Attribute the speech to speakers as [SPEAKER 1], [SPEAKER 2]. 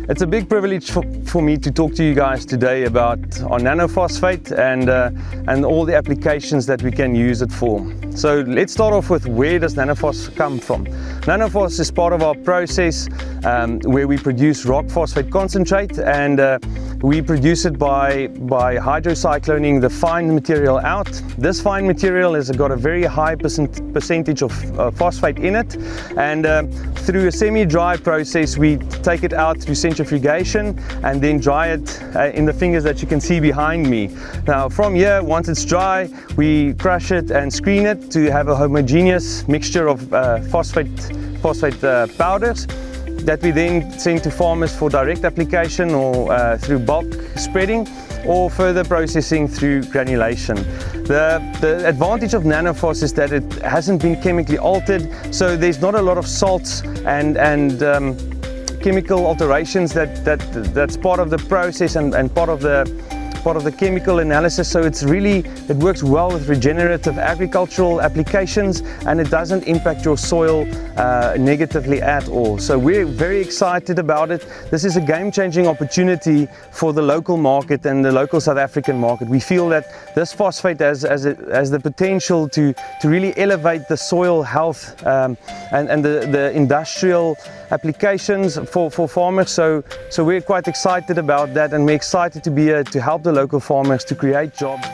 [SPEAKER 1] It's a big privilege for me to talk to you guys today about our nanophosphate and all the applications that we can use it for. So let's start off with, where does nanophos come from? Nanophos is part of our process where we produce rock phosphate concentrate, and we produce it by hydrocycloning the fine material out. This fine material has got a very high percentage of phosphate in it, and through a semi-dry process we take it out through centrifugation and then dry it in the fingers that you can see behind me. Now from here, once it's dry, we crush it and screen it to have a homogeneous mixture of phosphate powders that we then send to farmers for direct application or through bulk spreading, or further processing through granulation. The advantage of nanophos is that it hasn't been chemically altered, so there's not a lot of salts and chemical alterations that's part of the process and part of the chemical analysis. So it works well with regenerative agricultural applications, and it doesn't impact your soil negatively at all. So we're very excited about it. This is a game-changing opportunity for the local market and the local South African market. We feel that this phosphate has the potential to really elevate the soil health and the industrial applications for farmers. So we're quite excited about that, and we're excited to be here to help the local farmers to create jobs.